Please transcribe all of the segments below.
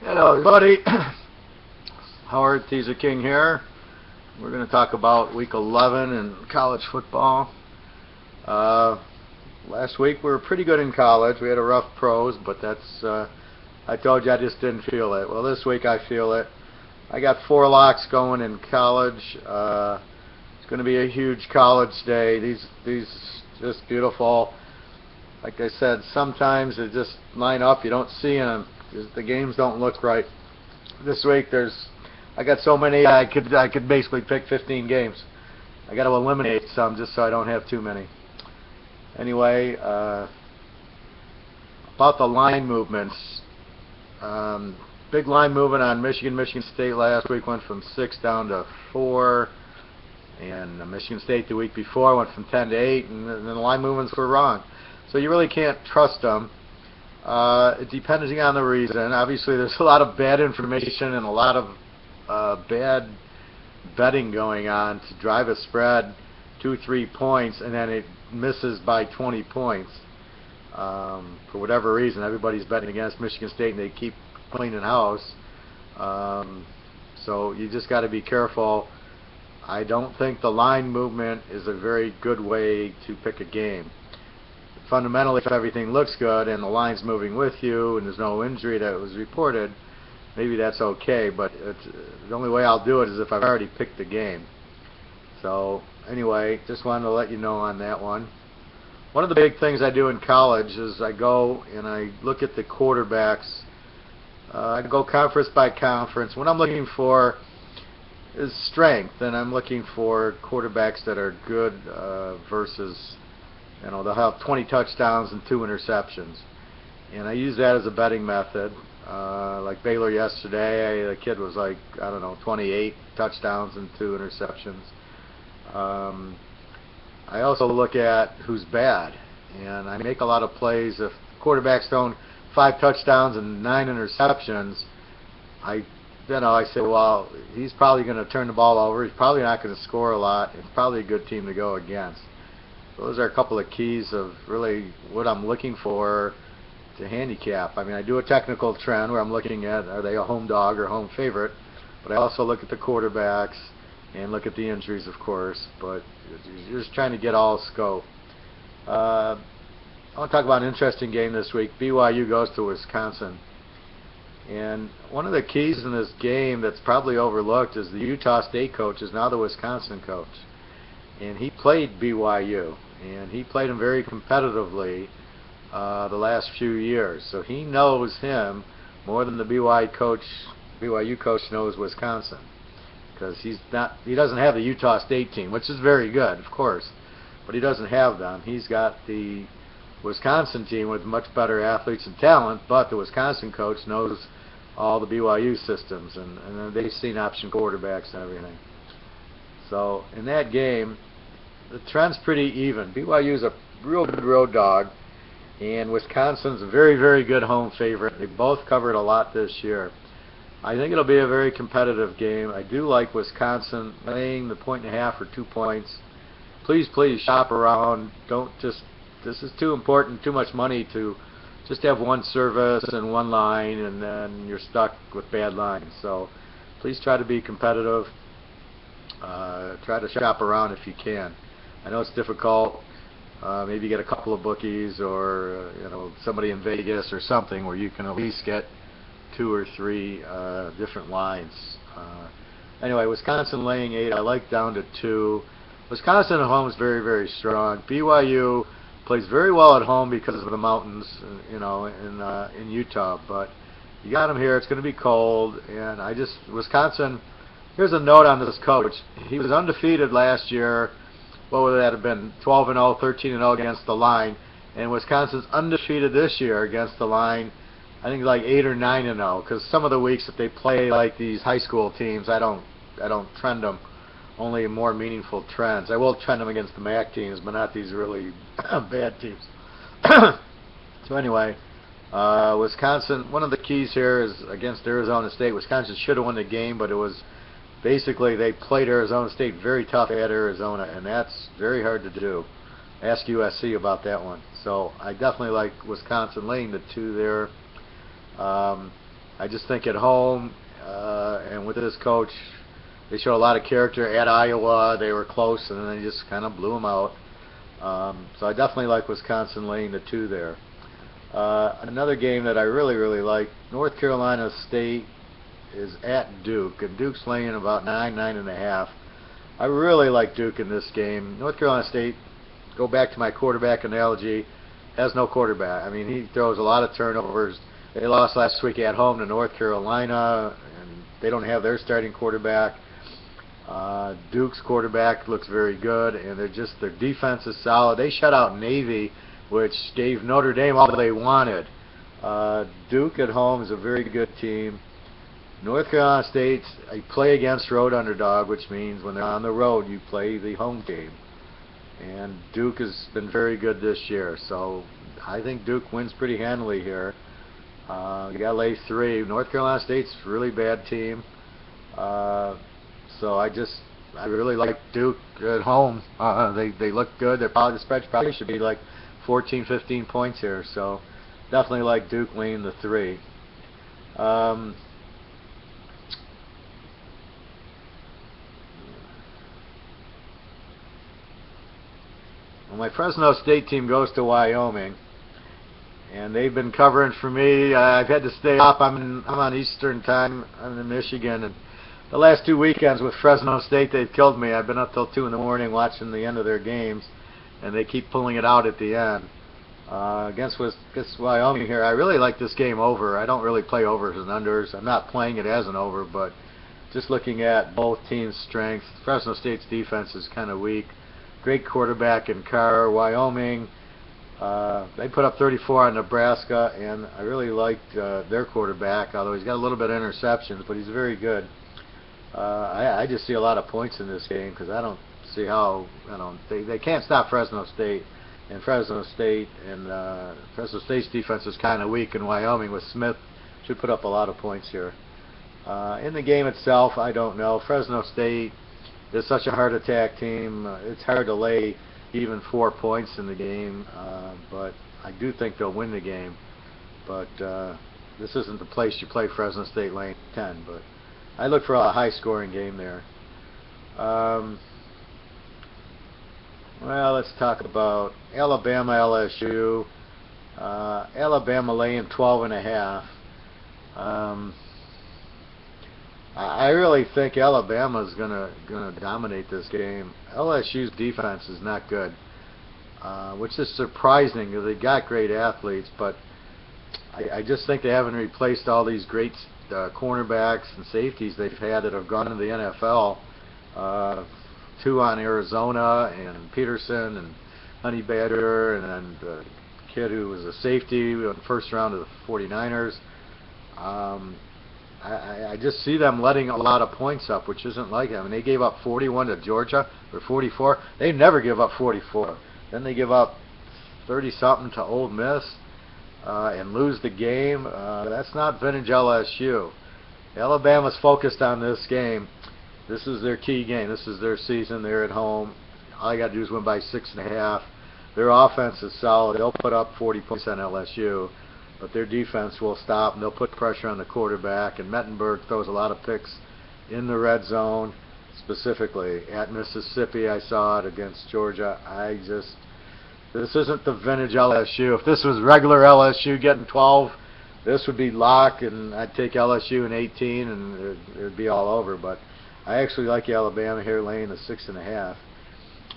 Hello, everybody. Howard Teaser King here. We're going to talk about Week 11 in college football. Last week we were pretty good in college. We had a rough pros, but that's I told you I just didn't feel it. Well, this week I feel it. I got 4 locks going in college. It's going to be a huge college day. These just beautiful. Like I said, sometimes they just line up. You don't see them. The games don't look right. This week I got so many I could basically pick 15 games. I got to eliminate some just so I don't have too many. Anyway, about the line movements. Big line movement on Michigan State last week went from 6 down to 4, and Michigan State the week before went from 10 to 8, and the line movements were wrong. So you really can't trust them. Depending on the reason. Obviously, there's a lot of bad information and a lot of bad betting going on to drive a spread 2-3 points, and then it misses by 20 points. For whatever reason, everybody's betting against Michigan State, and they keep cleaning house. So you just got to be careful. I don't think the line movement is a very good way to pick a game. Fundamentally, if everything looks good and the line's moving with you and there's no injury that was reported, maybe that's okay, but the only way I'll do it is if I've already picked the game. So anyway, just wanted to let you know on that one. One of the big things I do in college is I go and I look at the quarterbacks. I go conference by conference. What I'm looking for is strength, and I'm looking for quarterbacks that are good versus, they'll have 20 touchdowns and 2 interceptions. And I use that as a betting method. Like Baylor yesterday, the kid was like, 28 touchdowns and 2 interceptions. I also look at who's bad. And I make a lot of plays. If quarterbacks thrown 5 touchdowns and 9 interceptions, I say, well, he's probably going to turn the ball over. He's probably not going to score a lot. It's probably a good team to go against. Those are a couple of keys of really what I'm looking for to handicap. I mean, I do a technical trend where I'm looking at, are they a home dog or home favorite? But I also look at the quarterbacks and look at the injuries, of course. But you're just trying to get all scope. I want to talk about an interesting game this week. BYU goes to Wisconsin. And one of the keys in this game that's probably overlooked is the Utah State coach is now the Wisconsin coach. And he played BYU, and he played him very competitively the last few years. So he knows him more than the BYU coach knows Wisconsin, because he doesn't have the Utah State team, which is very good, of course, but he doesn't have them. He's got the Wisconsin team with much better athletes and talent, but the Wisconsin coach knows all the BYU systems, and they've seen option quarterbacks and everything. So in that game, the trend's pretty even. BYU's a real good road dog, and Wisconsin's a very, very good home favorite. They both covered a lot this year. I think it'll be a very competitive game. I do like Wisconsin laying the 1.5 or 2 points. Please shop around. This is too important, too much money to just have one service and one line, and then you're stuck with bad lines. So please try to be competitive. Try to shop around if you can. I know it's difficult. Maybe get a couple of bookies or somebody in Vegas or something where you can at least get 2 or 3 different lines. Anyway, Wisconsin laying 8. I like down to 2. Wisconsin at home is very, very strong. BYU plays very well at home because of the mountains, in Utah. But you got them here. It's going to be cold, and Wisconsin. Here's a note on this coach. He was undefeated last year. What would that have been? 12-0, 13-0 against the line. And Wisconsin's undefeated this year against the line. I think like 8 or 9-0. Because some of the weeks that they play like these high school teams, I don't trend them. Only more meaningful trends. I will trend them against the MAC teams, but not these really bad teams. So anyway, Wisconsin. One of the keys here is against Arizona State. Wisconsin should have won the game, but it was. Basically, they played Arizona State very tough at Arizona, and that's very hard to do. Ask USC about that one. So I definitely like Wisconsin laying the 2 there. I just think at home and with this coach, they show a lot of character. At Iowa, they were close, and then they just kind of blew them out. So I definitely like Wisconsin laying the 2 there. Another game that I really like, North Carolina State is at Duke, and Duke's laying about 9.5. I really like Duke in this game. North Carolina State, go back to my quarterback analogy, has no quarterback. I mean, he throws a lot of turnovers. They lost last week at home to North Carolina, and they don't have their starting quarterback. Duke's quarterback looks very good, and their defense is solid. They shut out Navy, which gave Notre Dame all they wanted. Duke at home is a very good team. North Carolina State, I play against road underdog, which means when they're on the road, you play the home team. And Duke has been very good this year, so I think Duke wins pretty handily here. You got to lay 3. North Carolina State's a really bad team. So I really like Duke at home. They look good. The spread probably should be like 14, 15 points here. So definitely like Duke laying the 3. Well, my Fresno State team goes to Wyoming, and they've been covering for me. I've had to stay up. I'm on Eastern time. I'm in Michigan, and the last 2 weekends with Fresno State, they've killed me. I've been up till 2 in the morning watching the end of their games, and they keep pulling it out at the end. Against Wyoming here, I really like this game over. I don't really play overs and unders. I'm not playing it as an over, but just looking at both teams' strengths, Fresno State's defense is kind of weak. Great quarterback in Carr. Wyoming, they put up 34 on Nebraska, and I really liked their quarterback, although he's got a little bit of interceptions, but he's very good. I just see a lot of points in this game because I don't see how they can't stop Fresno State, and Fresno State's defense is kind of weak, and Wyoming with Smith should put up a lot of points here. In the game itself, I don't know. Fresno State is such a heart attack team. It's hard to lay even 4 points in the game, but I do think they'll win the game. But this isn't the place you play Fresno State laying 10, but I look for a high-scoring game there. Well, let's talk about Alabama LSU. Alabama laying 12.5. I really think Alabama's gonna dominate this game. LSU's defense is not good, which is surprising because they got great athletes, but I just think they haven't replaced all these great cornerbacks and safeties they've had that have gone into the NFL. 2 on Arizona, and Peterson and Honey Badger, and then the kid who was a safety in the first round of the 49ers. I just see them letting a lot of points up, which isn't like them. I mean, they gave up 41 to Georgia, or 44. They never give up 44. Then they give up 30-something to Ole Miss and lose the game. That's not vintage LSU. Alabama's focused on this game. This is their key game. This is their season. They're at home. All you got to do is win by 6.5. Their offense is solid. They'll put up 40 points on LSU. But their defense will stop, and they'll put pressure on the quarterback. And Mettenberg throws a lot of picks in the red zone, specifically at Mississippi. I saw it against Georgia. This isn't the vintage LSU. If this was regular LSU getting 12, this would be lock, and I'd take LSU in 18, and it would be all over. But I actually like Alabama here laying the 6.5.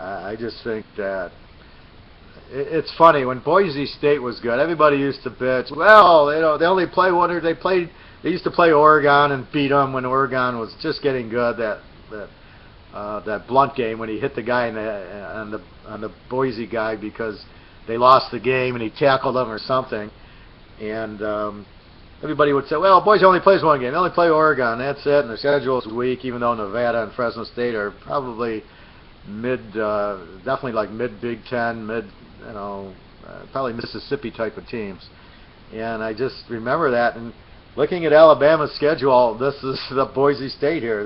I just think that it's funny, when Boise State was good, everybody used to bitch, well, they only play one, or they used to play Oregon and beat them when Oregon was just getting good. That Blunt game when he hit the guy on the Boise guy because they lost the game and he tackled them or something, and everybody would say, well, Boise only plays one game, they only play Oregon, that's it, and the schedule is weak, even though Nevada and Fresno State are probably definitely like mid Big Ten, probably Mississippi type of teams. And I just remember that. And looking at Alabama's schedule, this is the Boise State here.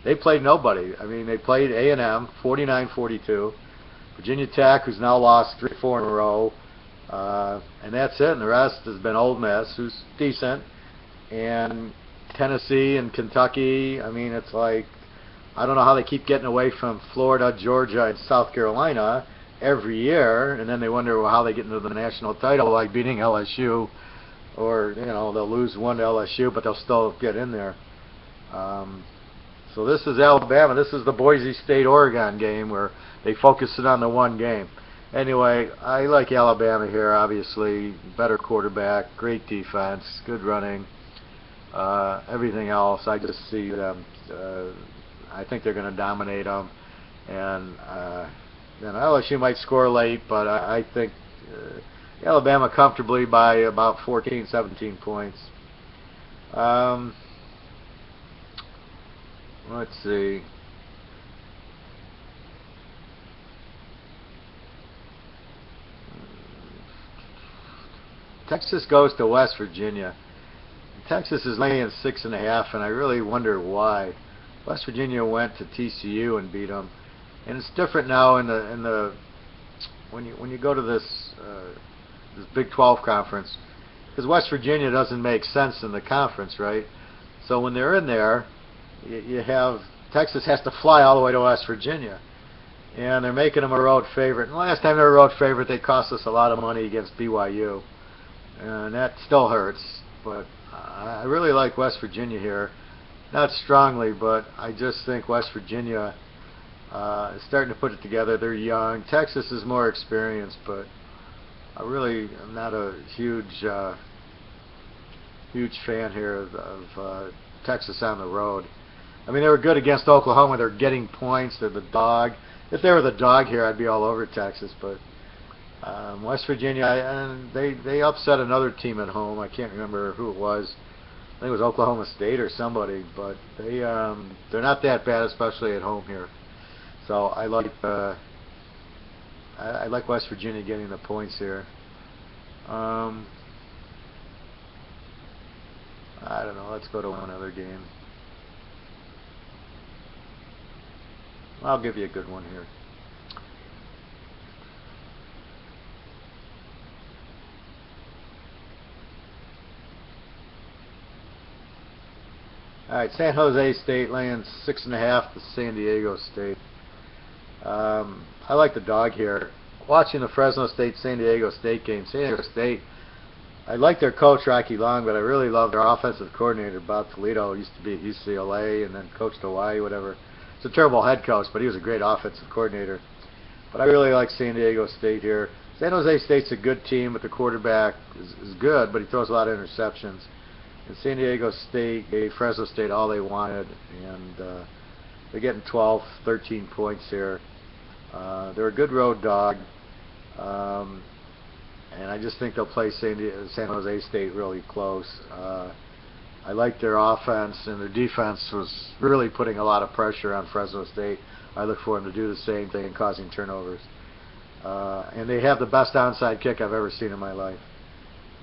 They played nobody. I mean, they played A&M 49-42, Virginia Tech, who's now lost 3-4 in a row, and that's it. And the rest has been Ole Miss, who's decent, and Tennessee and Kentucky. I mean, it's like, I don't know how they keep getting away from Florida, Georgia, and South Carolina every year, and then they wonder how they get into the national title, like beating LSU, or they'll lose one to LSU, but they'll still get in there. So this is Alabama. This is the Boise State-Oregon game where they focus it on the one game. Anyway, I like Alabama here, obviously. Better quarterback, great defense, good running, everything else. I just see them. I think they're going to dominate them. And LSU might score late, but I think Alabama comfortably by about 14, 17 points. Let's see. Texas goes to West Virginia. Texas is laying 6.5, and I really wonder why. West Virginia went to TCU and beat them, and it's different now in the when you go to this Big 12 conference, because West Virginia doesn't make sense in the conference, right? So when they're in there, you have Texas has to fly all the way to West Virginia, and they're making them a road favorite. And the last time they were a road favorite, they cost us a lot of money against BYU, and that still hurts. But I really like West Virginia here. Not strongly, but I just think West Virginia is starting to put it together. They're young. Texas is more experienced, but I really am not a huge fan here of Texas on the road. I mean, they were good against Oklahoma. They're getting points. They're the dog. If they were the dog here, I'd be all over Texas. But West Virginia, and they upset another team at home. I can't remember who it was. I think it was Oklahoma State or somebody. But they're not that bad, especially at home here. So I like West Virginia getting the points here. I don't know. Let's go to one other game. I'll give you a good one here. All right, San Jose State laying 6.5 to San Diego State. I like the dog here. Watching the Fresno State San Diego State game, San Diego State, I like their coach Rocky Long, but I really love their offensive coordinator Bob Toledo. He used to be at UCLA and then coached Hawaii, whatever. He's a terrible head coach, but he was a great offensive coordinator. But I really like San Diego State here. San Jose State's a good team, but the quarterback is good, but he throws a lot of interceptions. And San Diego State gave Fresno State all they wanted, and they're getting 12, 13 points here. They're a good road dog, and I just think they'll play San Jose State really close. I like their offense, and their defense was really putting a lot of pressure on Fresno State. I look for them to do the same thing, causing turnovers. And they have the best onside kick I've ever seen in my life.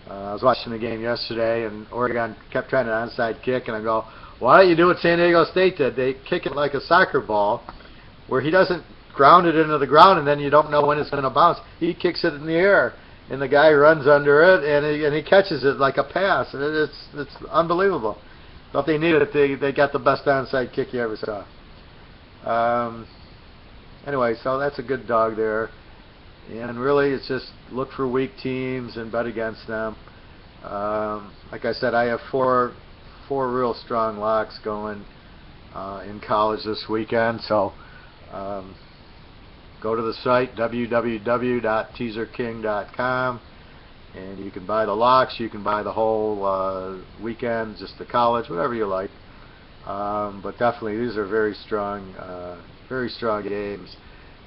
I was watching the game yesterday, and Oregon kept trying an onside kick, and I go, why don't you do what San Diego State did? They kick it like a soccer ball, where he doesn't ground it into the ground, and then you don't know when it's going to bounce. He kicks it in the air, and the guy runs under it, and he catches it like a pass. It's unbelievable. But if they need it, they got the best onside kick you ever saw. Anyway, so that's a good dog there. And really, it's just look for weak teams and bet against them. Like I said, I have four real strong locks going in college this weekend. So go to the site, www.teaserking.com, and you can buy the locks. You can buy the whole weekend, just the college, whatever you like. But definitely, these are very strong games.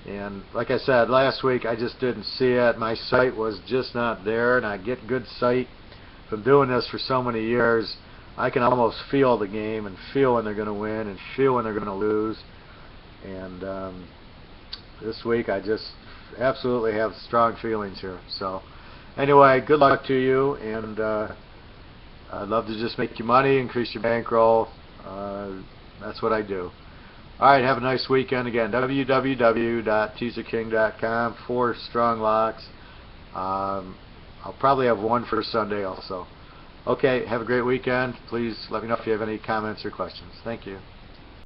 And like I said last week, I just didn't see it. My sight was just not there, and I get good sight from doing this for so many years. I can almost feel the game and feel when they're going to win and feel when they're going to lose. And this week, I just absolutely have strong feelings here. So anyway, good luck to you, and I'd love to just make you money, increase your bankroll. That's what I do. All right, have a nice weekend. Again, www.teaserking.com. 4 strong locks. I'll probably have one for Sunday also. Okay, have a great weekend. Please let me know if you have any comments or questions. Thank you.